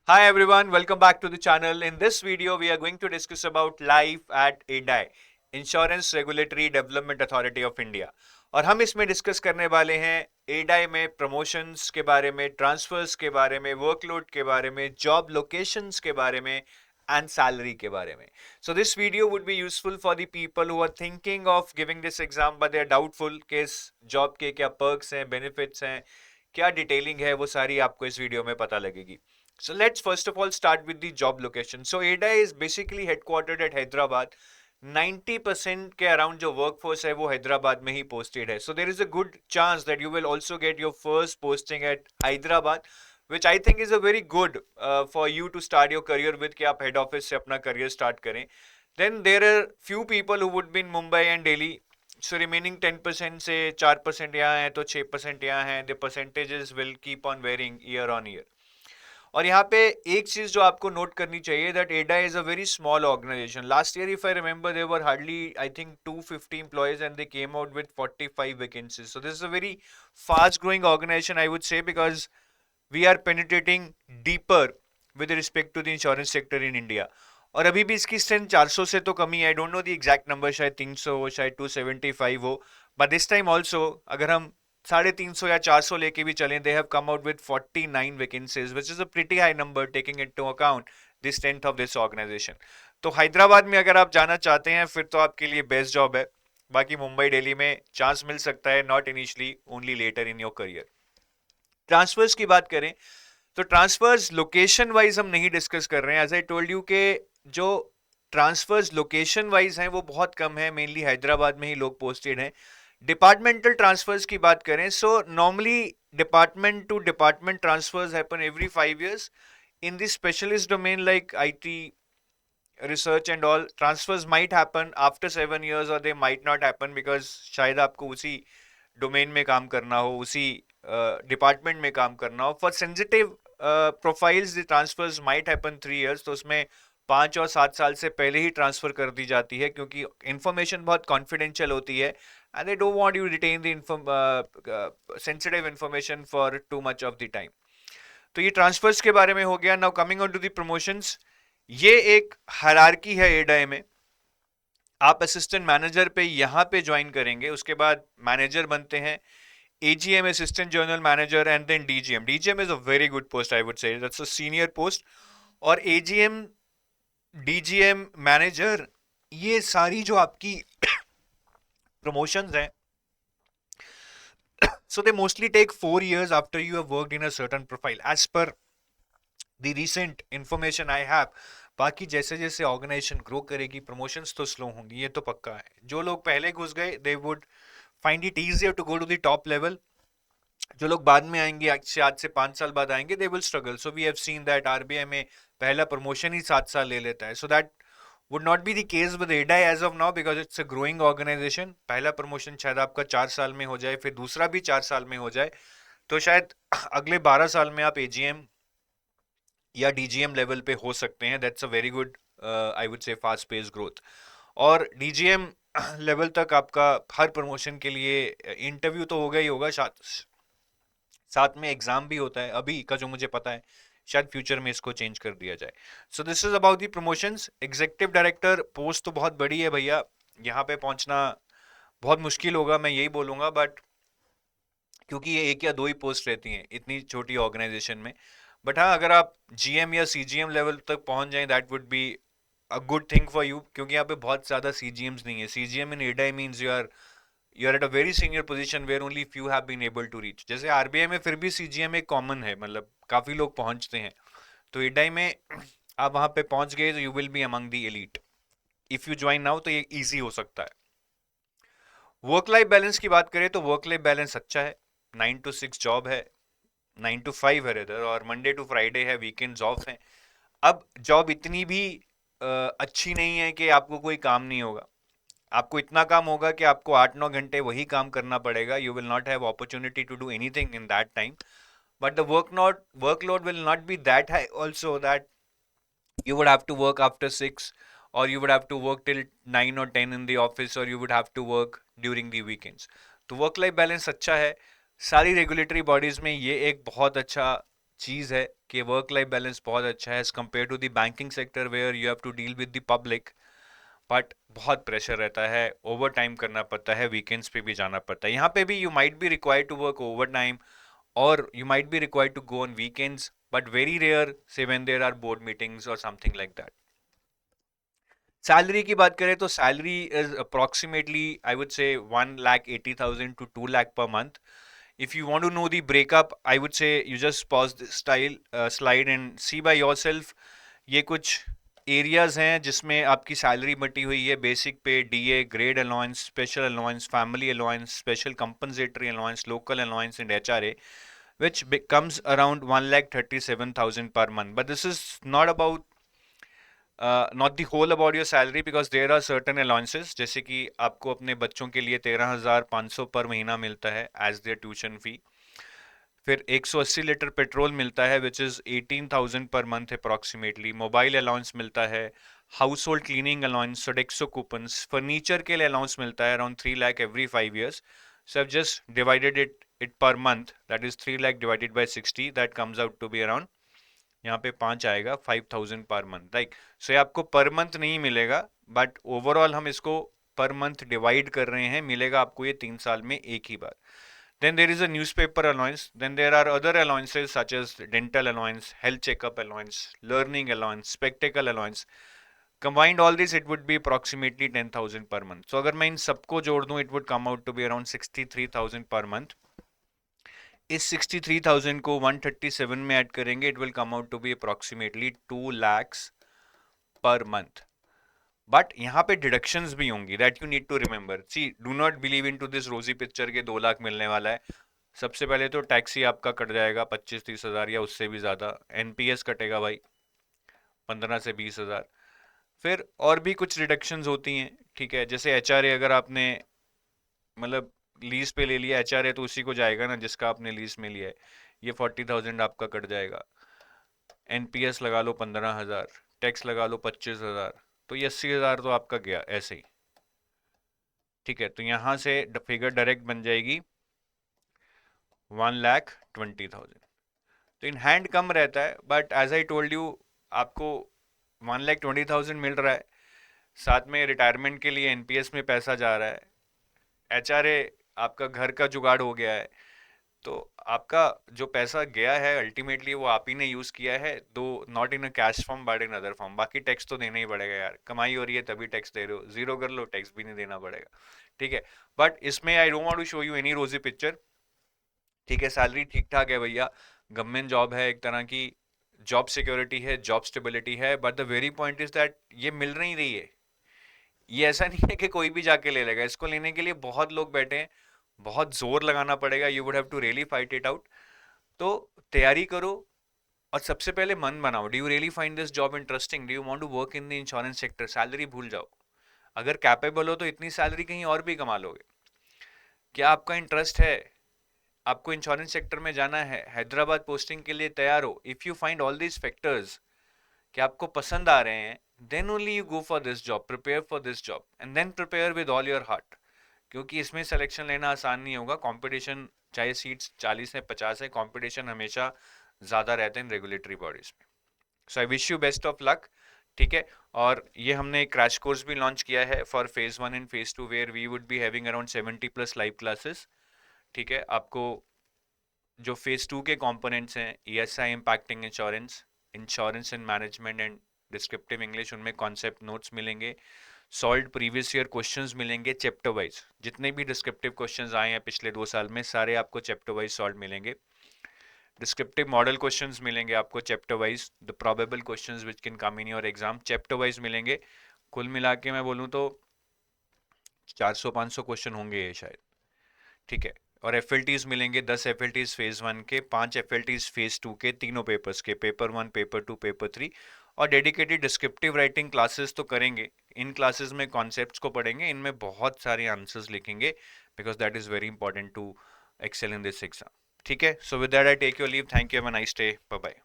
Hi everyone, welcome back to the channel. In this video, we are going to discuss about life at ADAI, Insurance Regulatory Development Authority of India. और हम इसमें discuss करने वाले हैं एडाई में promotions के बारे में, ट्रांसफर्स के बारे में, वर्कलोड के बारे में, जॉब लोकेशंस के बारे में एंड सैलरी के बारे में. So this video would be useful for the people who are thinking of giving this exam but they are doubtful कि इस जॉब के क्या perks हैं, benefits हैं, क्या डिटेलिंग है, वो सारी आपको इस वीडियो में पता लगेगी. So let's first of all start with the job location. So ADAI is basically headquartered at Hyderabad. 90% के अराउंड जो वर्कफोर्स है वो हैदराबाद में ही पोस्टेड है. So there is a good chance that you will also get your first posting at Hyderabad, which I think is a very good for you to start your career with कि आप head office से अपना career start करें. Then there are few people who would be in Mumbai and Delhi. So remaining 10% से 4% यहाँ है तो 6% यहाँ है. The percentages will keep on varying year on year. और यहाँ पे एक चीज जो आपको नोट करनी चाहिए that IRDA is a very small organization. Last year if I remember there were hardly I think 250 employees and they came out with 45 vacancies. So this is a very fast growing organization I would say because we are penetrating deeper with respect to the insurance sector in India. और अभी भी इसकी strength 400 से तो कमी है. I don't know the exact number, शायद 300 हो, शायद 275 हो. बट दिस टाइम ऑल्सो अगर हम 350 या 400 लेके भी चलें, they have come out with 49 vacancies which is a pretty high number taking into account the strength of this organization. तो हैदराबाद में अगर आप जाना चाहते हैं फिर तो आपके लिए बेस्ट जॉब है. बाकी मुंबई दिल्ली में चांस मिल सकता है, not initially, only later in your career. Transfers की बात करें तो ट्रांसफर्स लोकेशन वाइज हम नहीं डिस्कस कर रहे हैं. एज आई टोल्ड यू के जो ट्रांसफर्स लोकेशन वाइज हैं वो बहुत कम है, मेनली हैदराबाद में ही लोग पोस्टेड हैं. डिपार्टमेंटल ट्रांसफर्स की बात करें so normally department to department transfers happen every 5 years. In the specialist domain like IT research and all, transfers might happen after 7 years और they might not happen because शायद आपको उसी domain में काम करना हो, उसी डिपार्टमेंट में काम करना हो. For sensitive profiles the transfers might happen 3 years, तो उसमें 5 और 7 साल से पहले ही ट्रांसफर कर दी जाती है क्योंकि इंफॉर्मेशन बहुत कॉन्फिडेंशियल होती है and they don't want you to retain the sensitive information for too much of the time. तो ये ट्रांसफर्स के बारे में हो गया. Now coming on to the promotions, ये एक हायरार्की है एडाई में. आप असिस्टेंट मैनेजर पे यहाँ पे ज्वाइन करेंगे, उसके बाद मैनेजर बनते हैं, AGM assistant general manager and then DGM. DGM is a very good post, I would say that's a senior post. और AGM, DGM, मैनेजर, ये सारी जो आपकी प्रमोशंस हैं, so they mostly take 4 years after you have worked in a certain profile as per the recent information I have. बाकी जैसे जैसे organisation grow करेगी प्रमोशंस तो स्लो होंगी, ये तो पक्का है. जो लोग पहले घुस गए they would find it easier to go to the top level. जो लोग बाद में आएंगे, आज से 5 साल बाद आएंगे, they will struggle. So we have seen that RBI में पहला प्रमोशन ही 7 साल ले लेता है. So that would not be the case with ADAI as of now because it's a growing organization. पहला प्रमोशन शायद आपका 4 साल में हो जाए, फिर दूसरा भी 4 साल में हो जाए, तो शायद अगले 12 साल में आप AGM या DGM लेवल पे हो सकते हैं. That's a very good, I would say fast pace growth. और DGM लेवल तक आपका हर प्रमोशन के लिए इंटरव्यू तो होगा ही होगा, साथ में एग्जाम भी होता है. अभी का जो मुझे पता है, शायद फ्यूचर में इसको चेंज कर दिया जाए. सो this is about the promotions. Executive director post तो बहुत बड़ी है भैया, यहाँ पे पहुंचना बहुत मुश्किल होगा, मैं यही बोलूंगा. बट क्योंकि ये 1 या 2 ही पोस्ट रहती हैं इतनी छोटी ऑर्गेनाइजेशन में. बट हाँ, अगर आप GM या CGM लेवल तक पहुंच जाएं that would be a good thing for you, क्योंकि यहाँ पे बहुत ज़्यादा CGMs नहीं है. CGM in IRDAI means you are at a very senior position where only few have been able to reach. जैसे RBI में फिर भी CGM एक कॉमन है, मतलब काफ़ी लोग पहुंचते हैं. तो एडाई में आप वहां पे पहुंच गए तो you will be among the elite. If you join now तो ये इजी हो सकता है. वर्क लाइफ बैलेंस की बात करें तो वर्क लाइफ बैलेंस अच्छा है. 9 to 6 जॉब है, 9 to 5 है इधर, और मंडे टू फ्राइडे है, वीकेंड्स ऑफ हैं. अब जॉब इतनी भी अच्छी नहीं है कि आपको कोई काम नहीं होगा. आपको इतना काम होगा कि आपको 8-9 घंटे वही काम करना पड़ेगा. You will not have opportunity to do anything in that time. But the workload will not be that high also that you would have to work after 6, or you would have to work till 9 or 10 in the office, or you would have to work during the weekends. तो work life balance अच्छा है. सारी regulatory bodies में ये एक बहुत अच्छा चीज़ है कि वर्क लाइफ बैलेंस बहुत अच्छा है as compare to the banking sector where you have to deal with the public, but बहुत प्रेशर रहता है, ओवर टाइम करना पड़ता है, वीकेंड्स पे भी जाना पड़ता है। यहाँ पे भी you might be required to work over time और you might be required to go on weekends, but very rare, say when there are board meetings or something like that. Salary की बात करें तो salary is approximately I would से 1,80,000 to 2 lakh per month. If you want to know the breakup, I would say you just pause this slide and see by yourself. ये कुछ areas हैं जिसमें आपकी सैलरी बटी हुई है। बेसिक पे, DA, grade allowance, special allowance, family allowance, special compensatory allowance, local allowance and HRA, which becomes around 1,37,000 per month. But this is not about not the whole about your salary, because there are certain allowances, जैसे कि आपको अपने बच्चों के लिए 13,500 पर महीना मिलता है एज देयर ट्यूशन फी। फिर 180 लीटर पेट्रोल मिलता है which is 18,000 per month approximately. Mobile allowance मिलता है, house hold cleaning allowance, Sodexo coupons, furniture के लिए अलाउंस मिलता है around 3 lakh every 5 years. So I've just divided it per month, that is 3 lakh divided by 60, that comes out to be around, यहाँ पे 5 आएगा, 5,000 per month, right. सो ये आपको per month नहीं मिलेगा, बट ओवरऑल हम इसको पर मंथ डिवाइड कर रहे हैं, मिलेगा आपको ये 3 साल में एक ही बार। Then there is a newspaper allowance. Then there are other allowances such as dental allowance, health checkup allowance, learning allowance, spectacle allowance. Combined all this, it would be approximately 10,000 per month. So अगर मैं इन सबको जोड़ दूं, it would come out to be around 63,000 per month. इस 63,000 को 137 में add करेंगे, it will come out to be approximately 2 lakhs per month. But यहाँ पे डिडक्शंस भी होंगी, that you need to remember. See, do not believe in to this rosy picture के 2 लाख मिलने वाला है। सबसे पहले तो टैक्स ही आपका कट जाएगा 25-30 हज़ार या उससे भी ज़्यादा। एनपीएस कटेगा भाई 15 से 20 हज़ार। फिर और भी कुछ रिडक्शंस होती हैं, ठीक है। जैसे एचआरए, अगर आपने मतलब लीज पे ले लिया एचआरए, तो उसी को जाएगा ना जिसका आपने लीज में लिया है। ये 40,000 आपका कट जाएगा। एनपीएस लगा लो 15,000, टैक्स लगा लो 25,000, तो ये 80,000 तो आपका गया ऐसे ही, ठीक है। तो यहां से फिगर डायरेक्ट बन जाएगी 1,20,000। तो इन हैंड कम रहता है, but as I told you, आपको 1,20,000 मिल रहा है, साथ में रिटायरमेंट के लिए एनपीएस में पैसा जा रहा है, एचआरए आपका घर का जुगाड़ हो गया है। तो आपका जो पैसा गया है अल्टीमेटली वो आप ही ने यूज किया है, दो not in a cash form but in other form. बाकी टैक्स तो देना ही पड़ेगा यार, कमाई हो रही है तभी टैक्स दे रहे हो, जीरो कर लो टैक्स भी नहीं देना पड़ेगा, ठीक है। बट इसमें I don't want to show you any rosy picture, ठीक है। सैलरी ठीक ठाक है भैया, गवर्नमेंट जॉब है, एक तरह की जॉब सिक्योरिटी है, जॉब स्टेबिलिटी है, but the very point is that ये मिल नहीं रही है। ये ऐसा नहीं है कि कोई भी जाके ले लेगा, इसको लेने के लिए बहुत लोग बैठे हैं, बहुत जोर लगाना पड़ेगा, you would have to really fight it out. तो तैयारी करो और सबसे पहले मन बनाओ, do you really find this job interesting, do you want to work in the insurance sector. Salary भूल जाओ, अगर कैपेबल हो तो इतनी सैलरी कहीं और भी कमा लोगे। क्या आपका इंटरेस्ट है, आपको इंश्योरेंस सेक्टर में जाना है, हैदराबाद पोस्टिंग के लिए तैयार हो, if you find all these factors कि आपको पसंद आ रहे हैं, then only you go for this job, prepare for this job and then prepare with all your heart. क्योंकि इसमें सिलेक्शन लेना आसान नहीं होगा, कंपटीशन, चाहे सीट्स 40 है 50 है, कंपटीशन हमेशा ज़्यादा रहते हैं रेगुलेटरी बॉडीज में। So I wish you best of luck, ठीक है। और ये हमने एक क्रैश कोर्स भी लॉन्च किया है for phase 1 and phase 2 where we would be having around 70+ live classes, ठीक है। आपको जो फेज 2 के कंपोनेंट्स हैं, ESI impacting insurance, insurance and management and descriptive English, उनमें कॉन्सेप्ट नोट्स मिलेंगे, सॉल्व्ड प्रीवियस ईयर क्वेश्चंस मिलेंगे चैप्टर वाइज। जितने भी डिस्क्रिप्टिव क्वेश्चंस आए हैं पिछले 2 साल में, सारे आपको चैप्टर वाइज सॉल्व मिलेंगे। डिस्क्रिप्टिव मॉडल क्वेश्चंस मिलेंगे आपको chapter wise, the probable questions which can come in your exam chapter wise मिलेंगे। कुल मिला के मैं बोलूँ तो 400-500 क्वेश्चन होंगे ये शायद, ठीक है। और एफएलटीज मिलेंगे 10 एफएलटीज फेज 1 के, 5 एफएलटीज फेज 2 के, तीनों पेपर्स के, पेपर 1, पेपर 2, पेपर 3। और डेडिकेटेड डिस्क्रिप्टिव राइटिंग क्लासेस तो करेंगे। इन क्लासेस में कॉन्सेप्ट्स को पढ़ेंगे, इनमें बहुत सारे आंसर्स लिखेंगे, because that is very important to excel in this exam, ठीक है। So with that I take your leave, thank you, have a nice day, bye bye.